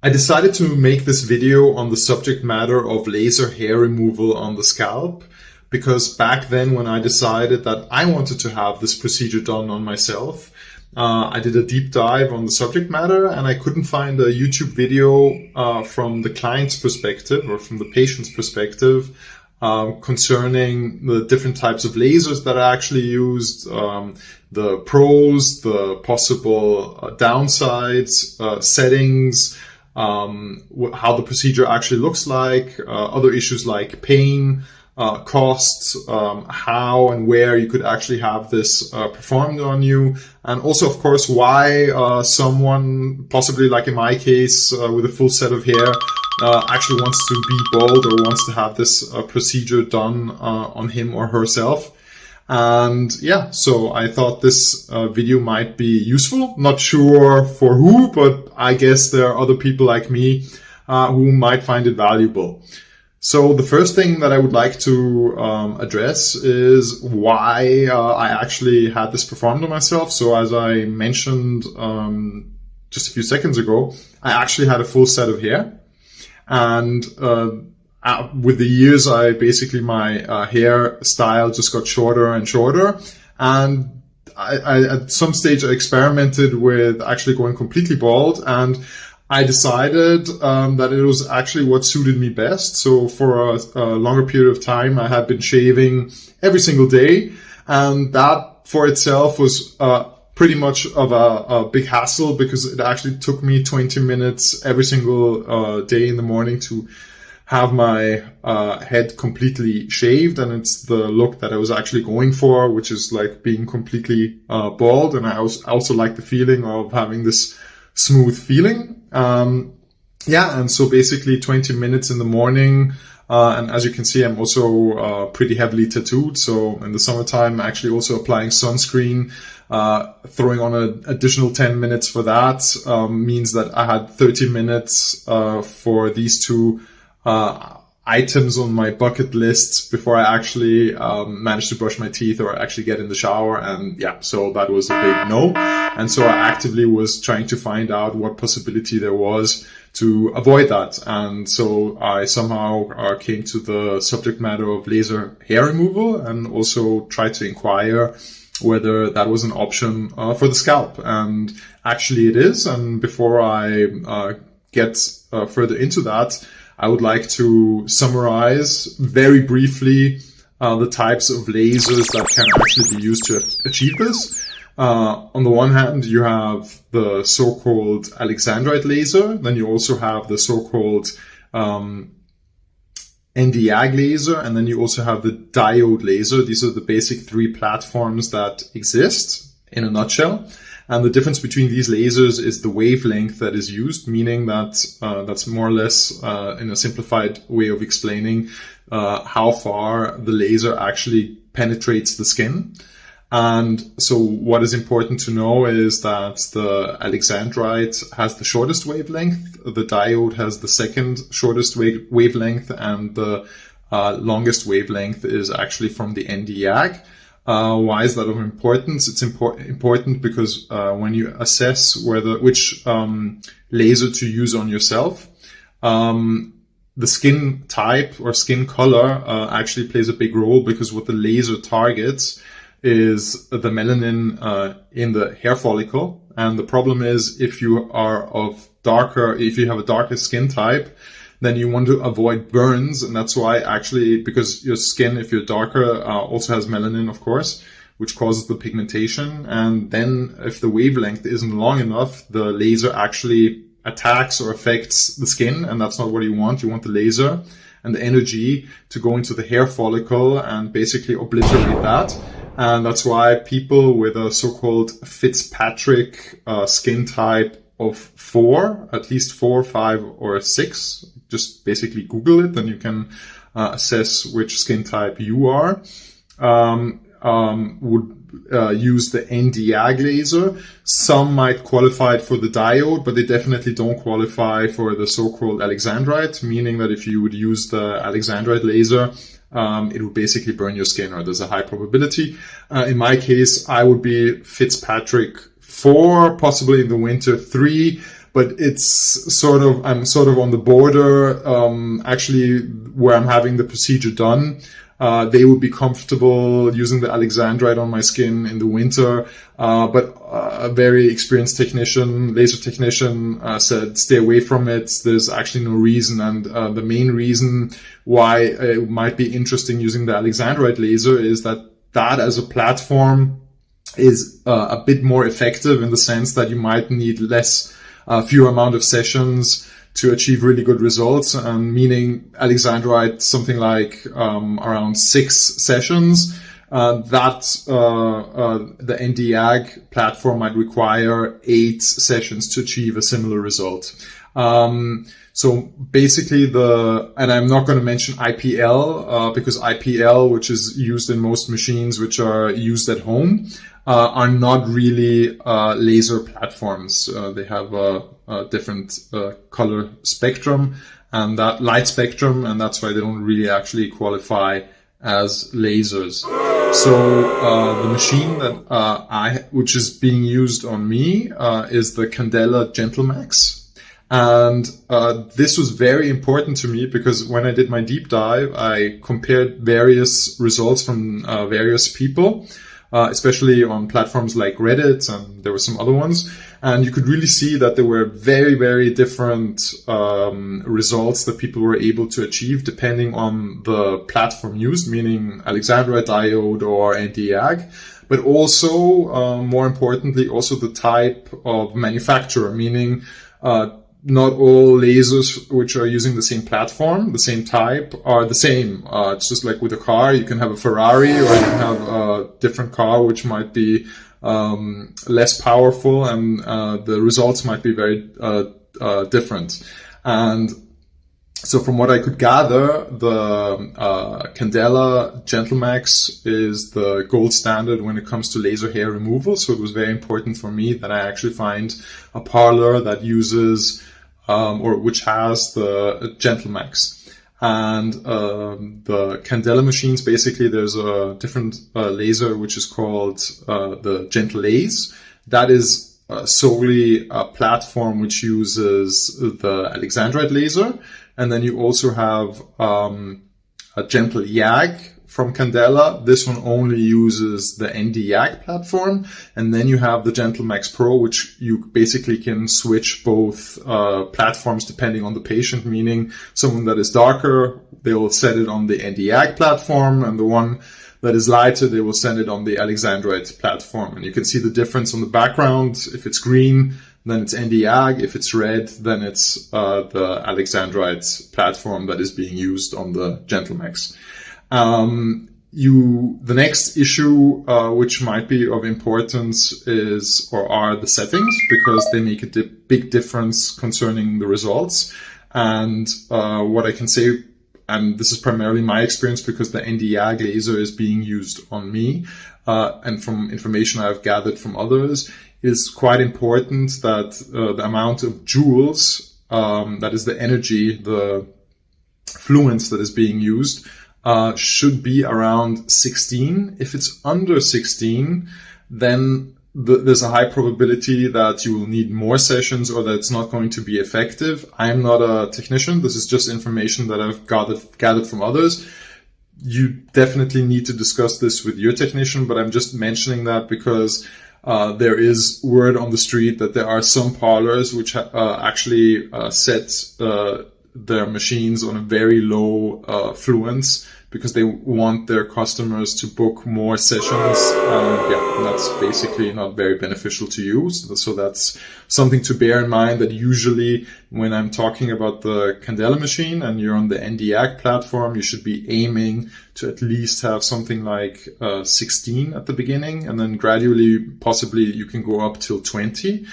I decided to make this video on the subject matter of laser hair removal on the scalp because back then when I decided that I wanted to have this procedure done on myself, I did a deep dive on the subject matter and I couldn't find a YouTube video from the client's perspective or from the patient's perspective concerning the different types of lasers that are actually used, the pros, the possible downsides, settings, how the procedure actually looks like, other issues like pain, costs, how and where you could actually have this performed on you, and also, of course, why someone, possibly like in my case, with a full set of hair, actually wants to be bald or wants to have this procedure done on him or herself. And yeah, so I thought this video might be useful. Not sure for who, but I guess there are other people like me who might find it valuable. So the first thing that I would like to address is why I actually had this performed on myself. So as I mentioned just a few seconds ago, I actually had a full set of hair. And with the years, my hair style just got shorter and shorter. And I at some stage, I experimented with actually going completely bald, and I decided that it was actually what suited me best. So for a longer period of time, I had been shaving every single day, and that for itself was pretty much of a big hassle because it actually took me 20 minutes every single day in the morning to have my head completely shaved, and it's the look that I was actually going for, which is like being completely bald. And I also like the feeling of having this smooth feeling. And so basically 20 minutes in the morning. And as you can see, I'm also pretty heavily tattooed. So in the summertime, I'm actually also applying sunscreen, throwing on an additional 10 minutes for that, means that I had 30 minutes for these two items on my bucket list before I actually managed to brush my teeth or actually get in the shower. And yeah, so that was a big no. And so I actively was trying to find out what possibility there was to avoid that. And so I somehow came to the subject matter of laser hair removal and also tried to inquire whether that was an option for the scalp. And actually it is. And before I get further into that, I would like to summarize very briefly the types of lasers that can actually be used to achieve this. On the one hand, you have the so-called Alexandrite laser. Then you also have the so-called Nd:YAG laser. And then you also have the diode laser. These are the basic three platforms that exist in a nutshell. And the difference between these lasers is the wavelength that is used, meaning that that's more or less, in a simplified way of explaining, how far the laser actually penetrates the skin. And so what is important to know is that the Alexandrite has the shortest wavelength, the diode has the second shortest wavelength, and the longest wavelength is actually from the Nd:YAG. Why is that of importance? It's important because when you assess which laser to use on yourself, the skin type or skin color actually plays a big role, because what the laser targets is the melanin in the hair follicle. And the problem is, if you have a darker skin type, then you want to avoid burns. And that's why actually, because your skin, if you're darker, also has melanin, of course, which causes the pigmentation. And then if the wavelength isn't long enough, the laser actually attacks or affects the skin. And that's not what you want. You want the laser and the energy to go into the hair follicle and basically obliterate that. And that's why people with a so-called Fitzpatrick skin type of 4, at least 4, 5, or 6, just basically Google it, and you can assess which skin type you are, would use the Nd:YAG laser. Some might qualify for the diode, but they definitely don't qualify for the so-called Alexandrite, meaning that if you would use the Alexandrite laser, it would basically burn your skin, or there's a high probability. In my case, I would be Fitzpatrick 4, possibly in the winter 3, but it's sort of, I'm sort of on the border, actually, where I'm having the procedure done. They would be comfortable using the alexandrite on my skin in the winter, but a very experienced technician, laser technician, said stay away from it. There's actually no reason, and the main reason why it might be interesting using the alexandrite laser is that as a platform is a bit more effective in the sense that you might need fewer amount of sessions to achieve really good results, meaning alexandrite something like around 6 sessions. The Nd:YAG platform might require 8 sessions to achieve a similar result. So basically and I'm not going to mention IPL, because IPL, which is used in most machines which are used at home, are not really laser platforms. They have a different color spectrum and that light spectrum, and that's why they don't really actually qualify as lasers. So the machine that which is being used on me is the Candela Gentlemax. And this was very important to me because when I did my deep dive, I compared various results from various people, especially on platforms like Reddit, and there were some other ones. And you could really see that there were very, very different results that people were able to achieve depending on the platform used, meaning alexandrite diode or Nd:YAG, but also, more importantly, also the type of manufacturer, meaning not all lasers which are using the same platform, the same type, are the same. It's just like with a car, you can have a Ferrari or you can have a different car which might be less powerful, and the results might be very different. And so from what I could gather, the Candela Gentlemax is the gold standard when it comes to laser hair removal. So it was very important for me that I actually find a parlor that uses or which has the Gentlemax. And the Candela machines, basically there's a different laser which is called the Gentlelaze. That is solely a platform which uses the alexandrite laser. And then you also have a GentleYAG from Candela. This one only uses the Nd:YAG platform. And then you have the Gentlemax Pro, which you basically can switch both platforms depending on the patient, meaning someone that is darker, they will set it on the Nd:YAG platform, and the one that is lighter, they will send it on the alexandrite platform. And you can see the difference on the background. If it's green, then it's Nd:YAG. If it's red, then it's the alexandrite platform that is being used on the Gentlemax. The next issue, which might be of importance are the settings, because they make a big difference concerning the results. And what I can say, and this is primarily my experience because the Nd:YAG laser is being used on me, and from information I've gathered from others, is quite important that the amount of joules, that is the energy, the fluence that is being used, should be around 16. If it's under 16, then there's a high probability that you will need more sessions or that it's not going to be effective. I'm not a technician. This is just information that I've gathered from others. You definitely need to discuss this with your technician, but I'm just mentioning that because there is word on the street that there are some parlors which actually set their machines on a very low fluence because they want their customers to book more sessions. That's basically not very beneficial to you. So that's something to bear in mind, that usually when I'm talking about the Candela machine and you're on the Nd:YAG platform, you should be aiming to at least have something like 16 at the beginning, and then gradually, possibly you can go up till 20.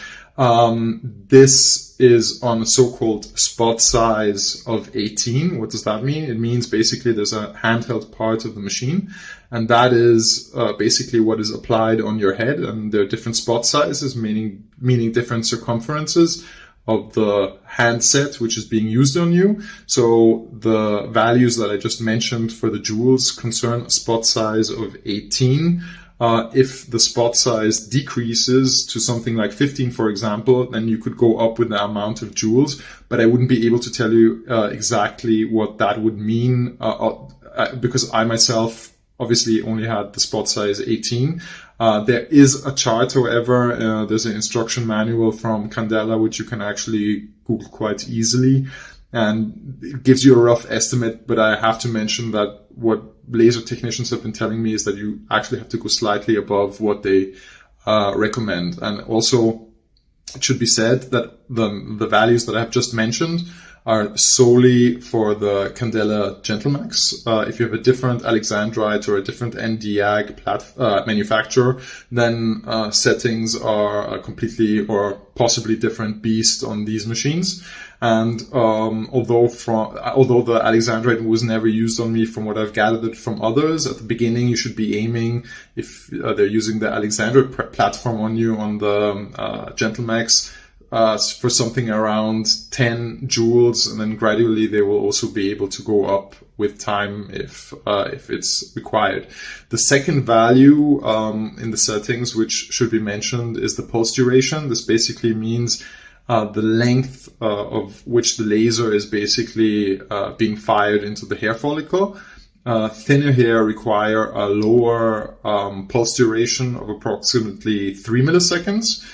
This is on a so-called spot size of 18. What does that mean? It means basically there's a handheld part of the machine, and that is basically what is applied on your head, and there are different spot sizes, meaning different circumferences of the handset which is being used on you. So the values that I just mentioned for the joules concern a spot size of 18. If the spot size decreases to something like 15, for example, then you could go up with the amount of joules, but I wouldn't be able to tell you exactly what that would mean because I myself obviously only had the spot size 18. There is a chart, however, there's an instruction manual from Candela, which you can actually Google quite easily, and it gives you a rough estimate, but I have to mention that what laser technicians have been telling me is that you actually have to go slightly above what they recommend. And also, it should be said that the values that I have just mentioned are solely for the Candela Gentlemax. If you have a different Alexandrite or a different Nd:YAG manufacturer, then settings are a completely or possibly different beast on these machines. And although the Alexandrite was never used on me, from what I've gathered from others, at the beginning you should be aiming, if they're using the Alexandrite platform on you on the Gentlemax, for something around 10 joules, and then gradually they will also be able to go up with time if it's required. The second value in the settings, which should be mentioned, is the pulse duration. This basically means the length of which the laser is basically being fired into the hair follicle. Thinner hair require a lower pulse duration of approximately 3 milliseconds.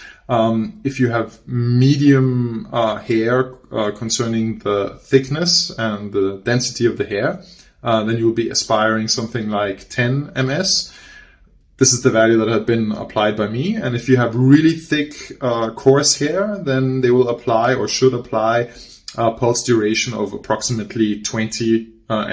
If you have medium hair concerning the thickness and the density of the hair, then you will be aspiring something like 10 ms. This is the value that had been applied by me. And if you have really thick, coarse hair, then they will apply or should apply a pulse duration of approximately 20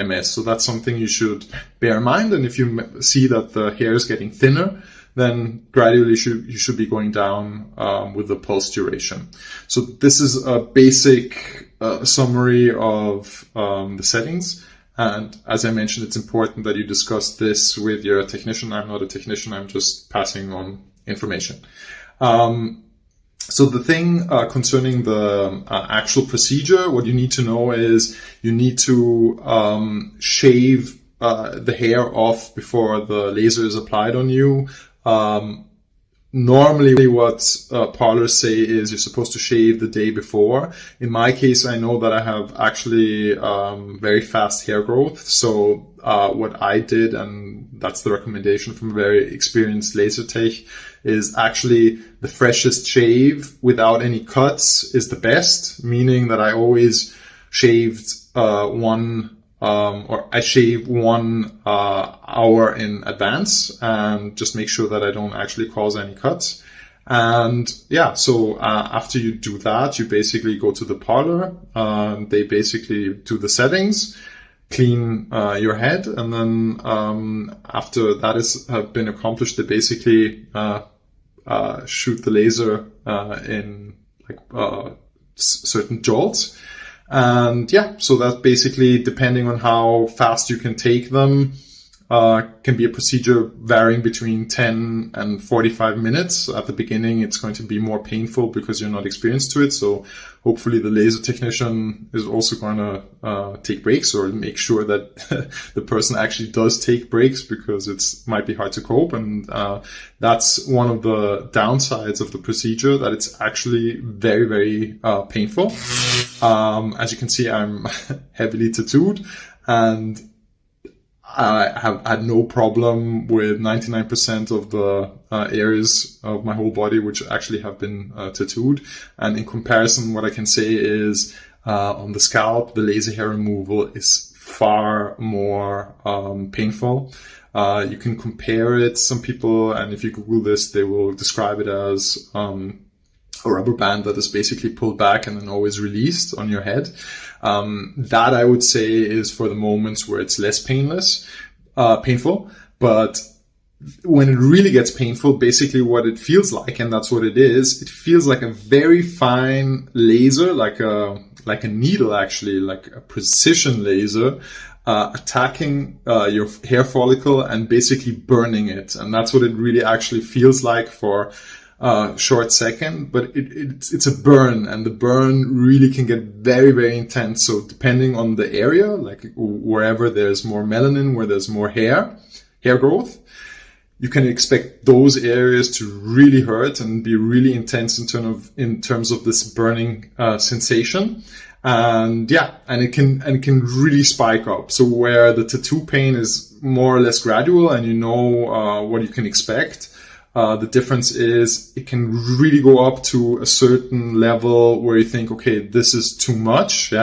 ms. So that's something you should bear in mind. And if you see that the hair is getting thinner, then gradually you should be going down with the pulse duration. So this is a basic summary of the settings. And as I mentioned, it's important that you discuss this with your technician. I'm not a technician, I'm just passing on information. So the thing concerning the actual procedure, what you need to know is you need to shave the hair off before the laser is applied on you. Normally what parlors say is you're supposed to shave the day before. In my case, I know that I have actually very fast hair growth. So what I did, and that's the recommendation from a very experienced laser tech, is actually the freshest shave without any cuts is the best, meaning that I always shaved I shave 1 hour in advance and just make sure that I don't actually cause any cuts. And yeah, so after you do that, you basically go to the parlor. They basically do the settings, clean your head, and then after that has been accomplished, they basically shoot the laser in like certain jolts. And yeah, so that basically, depending on how fast you can take them, can be a procedure varying between 10 and 45 minutes. At the beginning, it's going to be more painful because you're not experienced to it. So hopefully the laser technician is also going to take breaks, or make sure that the person actually does take breaks, because it's might be hard to cope. And that's one of the downsides of the procedure, that it's actually very, very painful. As you can see, I'm heavily tattooed, and I have had no problem with 99% of the areas of my whole body which actually have been tattooed. And in comparison, what I can say is on the scalp, the laser hair removal is far more painful. You can compare it, some people, and if you Google this, they will describe it as a rubber band that is basically pulled back and then always released on your head. That I would say is for the moments where it's less painful. But when it really gets painful, basically what it feels like, and that's what it is, it feels like a very fine laser, like a needle, actually, like a precision laser, attacking your hair follicle and basically burning it. And that's what it really actually feels like for short second, but it's a burn, and the burn really can get very, very intense. So depending on the area, like wherever there's more melanin, where there's more hair growth, you can expect those areas to really hurt and be really intense in terms of this burning sensation. And it can really spike up. So where the tattoo pain is more or less gradual and you know what you can expect, the difference is it can really go up to a certain level where you think, okay, this is too much,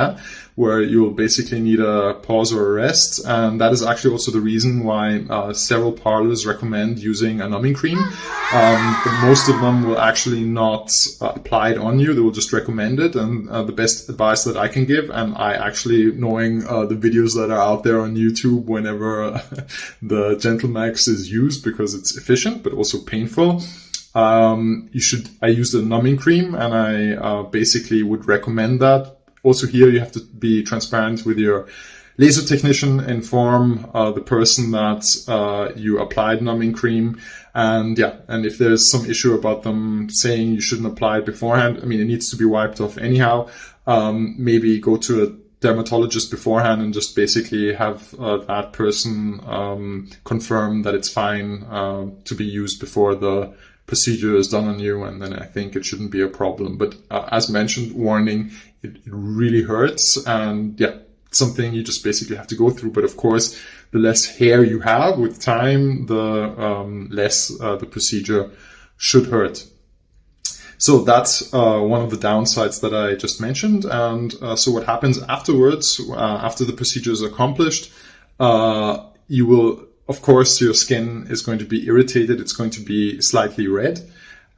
where you'll basically need a pause or a rest. And that is actually also the reason why several parlors recommend using a numbing cream. But most of them will actually not apply it on you. They will just recommend it. And the best advice that I can give, and I actually, knowing the videos that are out there on YouTube whenever the Gentlemax is used, because it's efficient but also painful, I use the numbing cream, and I basically would recommend that. Also here, you have to be transparent with your laser technician, inform the person that you applied numbing cream. And if there's some issue about them saying you shouldn't apply it beforehand, I mean, it needs to be wiped off anyhow. Maybe go to a dermatologist beforehand and just basically have that person confirm that it's fine to be used before the procedure is done on you, and then I think it shouldn't be a problem. But as mentioned, warning, it really hurts, and something you just basically have to go through. But of course, the less hair you have with time, the less the procedure should hurt. So that's one of the downsides that I just mentioned. And so what happens afterwards, after the procedure is accomplished, you will, of course, your skin is going to be irritated. It's going to be slightly red.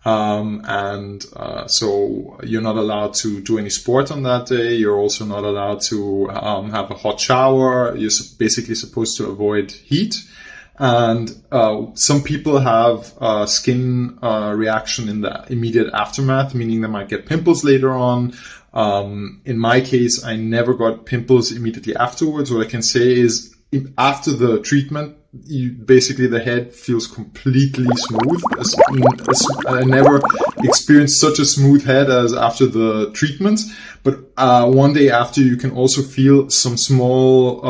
So you're not allowed to do any sport on that day. You're also not allowed to have a hot shower. You're basically supposed to avoid heat. And some people have skin reaction in the immediate aftermath, meaning they might get pimples later on. In my case, I never got pimples immediately afterwards. What I can say is, after the treatment, basically the head feels completely smooth. I never experienced such a smooth head as after the treatment. But one day after, you can also feel some small,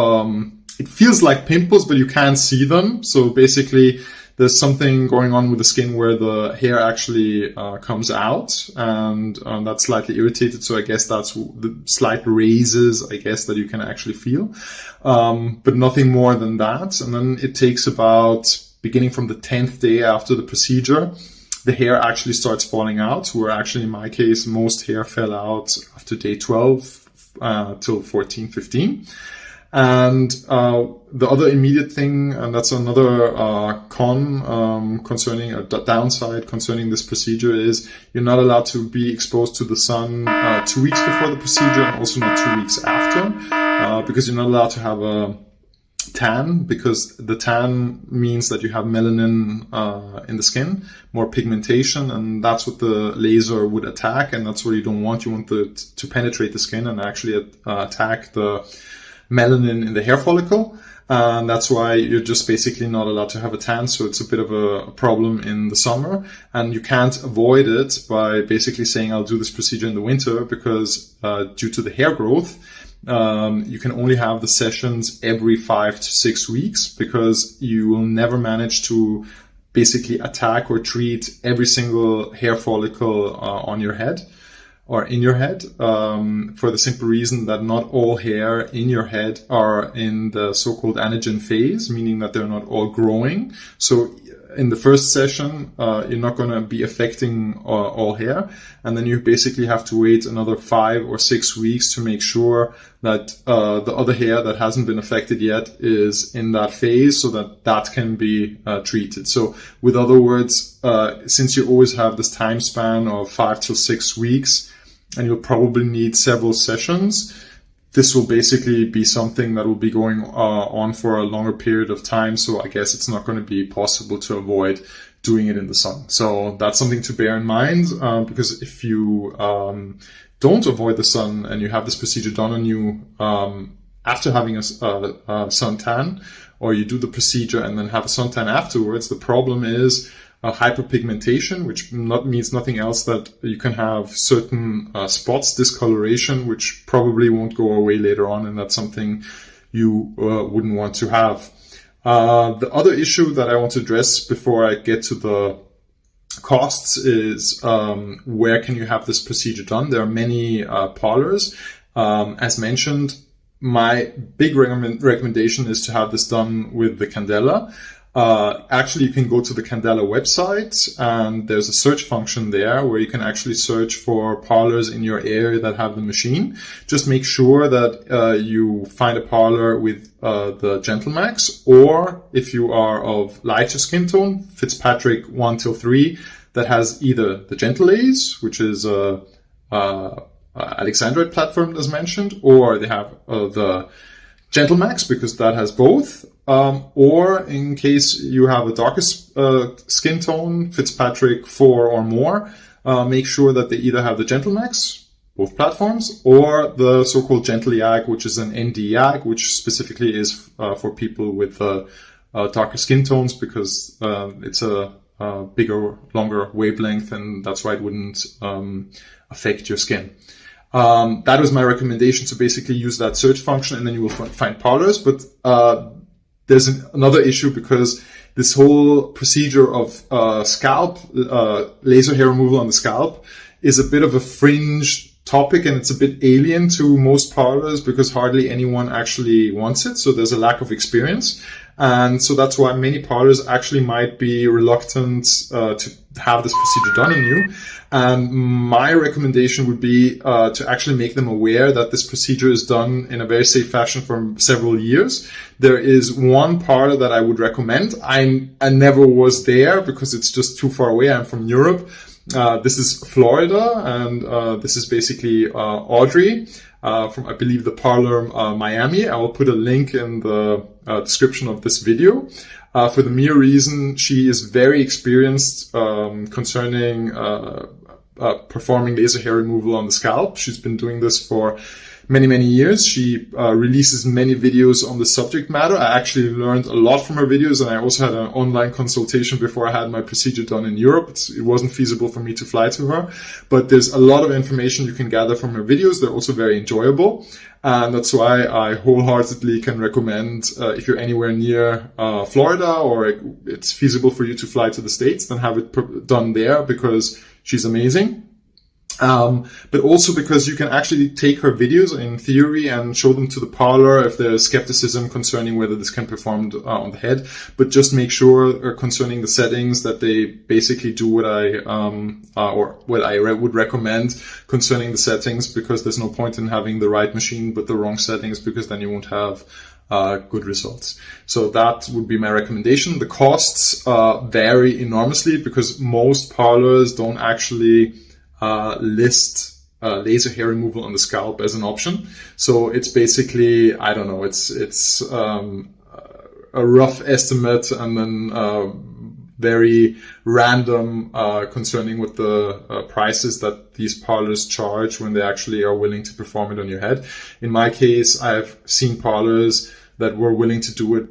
it feels like pimples, but you can't see them. So basically, there's something going on with the skin where the hair actually comes out, and that's slightly irritated. So I guess that's the slight raises, I guess, that you can actually feel, but nothing more than that. And then it takes about, beginning from the 10th day after the procedure, the hair actually starts falling out, where actually in my case, most hair fell out after day 12 till 14, 15. And the other immediate thing, and that's another concerning a downside concerning this procedure, is you're not allowed to be exposed to the sun 2 weeks before the procedure, and also not 2 weeks after, because you're not allowed to have a tan, because the tan means that you have melanin in the skin, more pigmentation, and that's what the laser would attack, and that's what you don't want. You want it to penetrate the skin and actually attack the melanin in the hair follicle. And that's why you're just basically not allowed to have a tan. So it's a bit of a problem in the summer, and you can't avoid it by basically saying, I'll do this procedure in the winter, because due to the hair growth, you can only have the sessions every 5 to 6 weeks, because you will never manage to basically attack or treat every single hair follicle on your head or in your head, for the simple reason that not all hair in your head are in the so-called anagen phase, meaning that they're not all growing. So in the first session, you're not going to be affecting all hair. And then you basically have to wait another 5 or 6 weeks to make sure that the other hair that hasn't been affected yet is in that phase, so that that can be treated. So with other words, since you always have this time span of 5 to 6 weeks, and you'll probably need several sessions, this will basically be something that will be going on for a longer period of time. So I guess it's not going to be possible to avoid doing it in the sun. So that's something to bear in mind, because if you don't avoid the sun and you have this procedure done on you after having a suntan, or you do the procedure and then have a suntan afterwards, the problem is hyperpigmentation, which means nothing else that you can have certain spots, discoloration, which probably won't go away later on, and that's something you wouldn't want to have. The other issue that I want to address before I get to the costs is where can you have this procedure done? There are many parlors. As mentioned, my big recommendation is to have this done with the Candela. Actually, you can go to the Candela website, and there's a search function there where you can actually search for parlors in your area that have the machine. Just make sure that you find a parlor with the Gentlemax, or if you are of lighter skin tone, Fitzpatrick 1 till 3, that has either the Gentlelace, which is a Alexandrite platform as mentioned, or they have the Gentlemax because that has both, or in case you have a darker skin tone, Fitzpatrick 4 or more, make sure that they either have the Gentlemax, both platforms, or the so-called Gentle YAG, which is an ND YAG, which specifically is for people with darker skin tones because it's a bigger, longer wavelength, and that's why it wouldn't affect your skin. That was my recommendation, to basically use that search function, and then you will find parlors. But there's another issue, because this whole procedure of scalp, laser hair removal on the scalp, is a bit of a fringe topic, and it's a bit alien to most parlors because hardly anyone actually wants it. So there's a lack of experience. And so that's why many parlors actually might be reluctant to have this procedure done on you. And my recommendation would be to actually make them aware that this procedure is done in a very safe fashion for several years. There is one parlor that I would recommend. I never was there because it's just too far away. I'm from Europe. This is Florida, and this is basically Audrey from, I believe, the parlor Miami. I will put a link in the description of this video. For the mere reason, she is very experienced concerning performing laser hair removal on the scalp. She's been doing this for many, many years. She releases many videos on the subject matter. I actually learned a lot from her videos, and I also had an online consultation before I had my procedure done in Europe. It wasn't feasible for me to fly to her, but there's a lot of information you can gather from her videos. They're also very enjoyable, and that's why I wholeheartedly can recommend, if you're anywhere near Florida, or it's feasible for you to fly to the States, then have it done there, because she's amazing. But also because you can actually take her videos in theory and show them to the parlor if there's skepticism concerning whether this can be performed on the head. But just make sure concerning the settings that they basically do what I would recommend concerning the settings, because there's no point in having the right machine but the wrong settings, because then you won't have good results. So that would be my recommendation. The costs vary enormously because most parlors don't actually list laser hair removal on the scalp as an option. So it's basically, I don't know, it's a rough estimate, and then very random concerning what the prices that these parlors charge when they actually are willing to perform it on your head. In my case, I've seen parlors that were willing to do it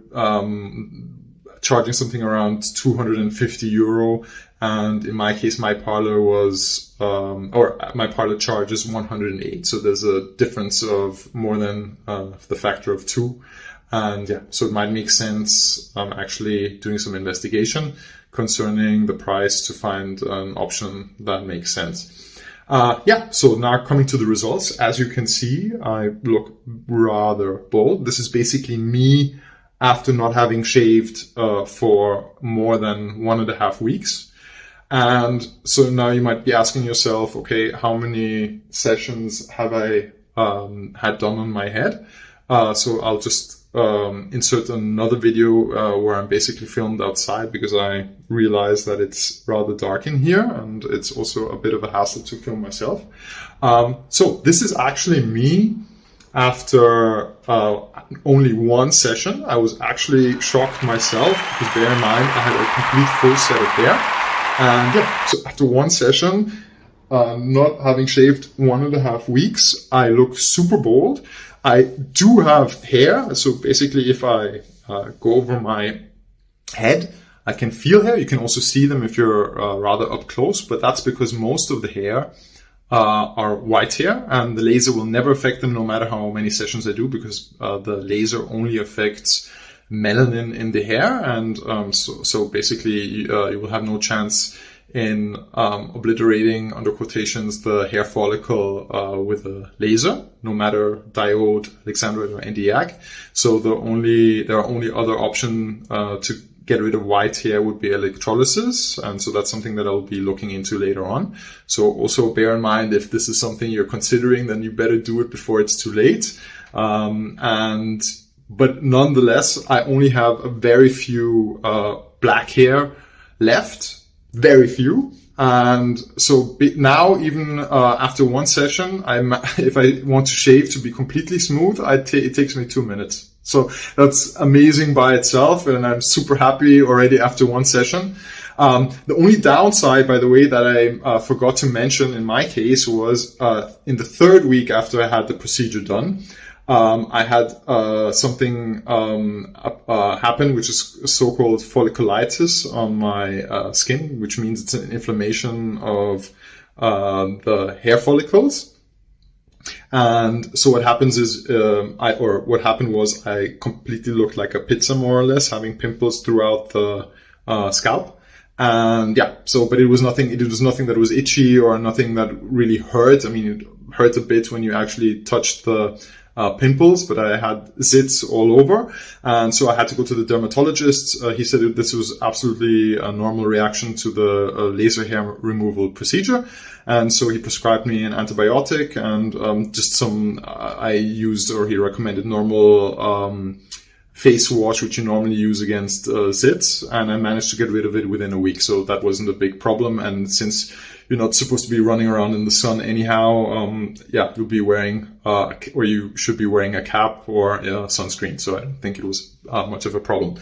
charging something around 250 euro. And in my case, my parlor was, my parlor charges 108. So there's a difference of more than the factor of 2. And yeah, so it might make sense actually doing some investigation concerning the price to find an option that makes sense. So now coming to the results, as you can see, I look rather bald. This is basically me after not having shaved for more than 1.5 weeks. And so now you might be asking yourself, okay, how many sessions have I had done on my head? So I'll just insert another video where I'm basically filmed outside, because I realized that it's rather dark in here and it's also a bit of a hassle to film myself. So this is actually me after only one session. I was actually shocked myself, because bear in mind I had a complete full set of hair. And yeah, so after one session, not having shaved 1.5 weeks, I look super bald. I do have hair. So basically, if I go over my head, I can feel hair. You can also see them if you're rather up close, but that's because most of the hair are white hair, and the laser will never affect them no matter how many sessions I do, because the laser only affects melanin in the hair, and so basically you will have no chance in obliterating, under quotations, the hair follicle with a laser, no matter diode, Alexandrite, or Nd:YAG. So there are only other option to get rid of white hair would be electrolysis, and so that's something that I'll be looking into later on. So also bear in mind, if this is something you're considering, then you better do it before it's too late. But nonetheless, I only have a very few black hair left. Very few. And so now, even after one session, if I want to shave to be completely smooth, it takes me 2 minutes. So that's amazing by itself, and I'm super happy already after one session. The only downside, by the way, that I forgot to mention in my case was in the 3rd week after I had the procedure done, I had something happen, which is so-called folliculitis on my skin, which means it's an inflammation of the hair follicles. And so what happens is, what happened was I completely looked like a pizza, more or less, having pimples throughout the scalp. And yeah, but it was nothing that was itchy or nothing that really hurt. I mean, it hurt a bit when you actually touched the pimples, but I had zits all over. And so I had to go to the dermatologist. He said that this was absolutely a normal reaction to the laser hair removal procedure. And so he prescribed me an antibiotic and just some, he recommended normal face wash, which you normally use against zits. And I managed to get rid of it within a week. So that wasn't a big problem. And since you're not supposed to be running around in the sun anyhow, you'll be wearing, or you should be wearing a cap or sunscreen. So I don't think it was much of a problem.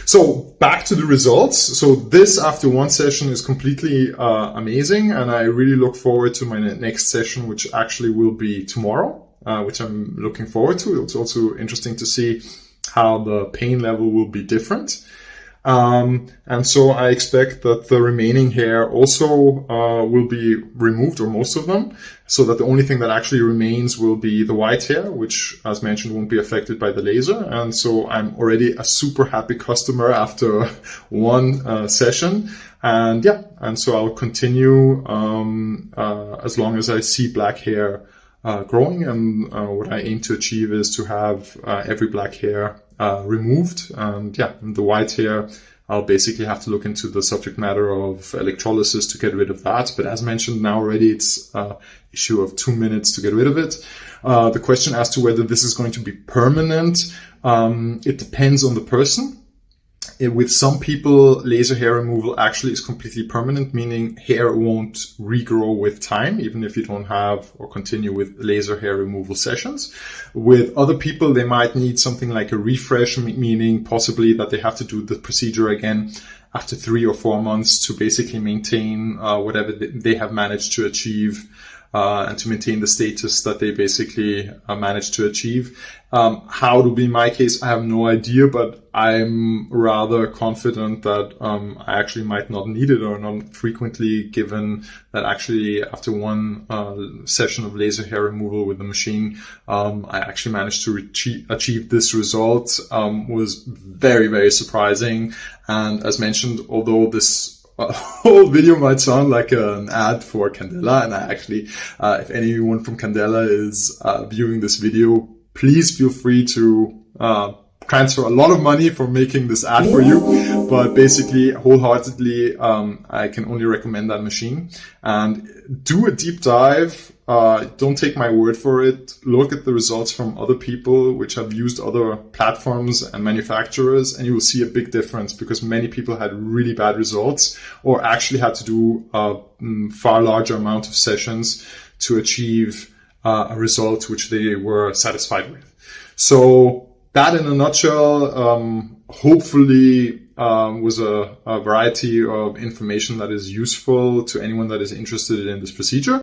So back to the results. So this, after one session, is completely amazing. And I really look forward to my next session, which actually will be tomorrow, which I'm looking forward to. It's also interesting to see how the pain level will be different. And so I expect that the remaining hair also will be removed, or most of them, so that the only thing that actually remains will be the white hair, which, as mentioned, won't be affected by the laser. And so I'm already a super happy customer after one session. And so I'll continue as long as I see black hair growing. And what I aim to achieve is to have every black hair removed. And the white hair, I'll basically have to look into the subject matter of electrolysis to get rid of that. But as mentioned now already, it's an issue of 2 minutes to get rid of it. The question as to whether this is going to be permanent, it depends on the person. With some people, laser hair removal actually is completely permanent, meaning hair won't regrow with time, even if you don't have or continue with laser hair removal sessions. With other people, they might need something like a refresh, meaning possibly that they have to do the procedure again after 3 or 4 months to basically maintain whatever they have managed to achieve. And to maintain the status that they basically managed to achieve. How it will be in my case, I have no idea, but I'm rather confident that I actually might not need it, or not frequently, given that actually after one session of laser hair removal with the machine, I actually managed to achieve this result. Was very, very surprising. And as mentioned, although this whole video might sound like an ad for Candela, and I actually, if anyone from Candela is viewing this video, please feel free to transfer a lot of money for making this ad for you. But basically, wholeheartedly, I can only recommend that machine. And do a deep dive. Don't take my word for it. Look at the results from other people which have used other platforms and manufacturers, and you will see a big difference, because many people had really bad results, or actually had to do a far larger amount of sessions to achieve a result which they were satisfied with. So that, in a nutshell, hopefully was a variety of information that is useful to anyone that is interested in this procedure.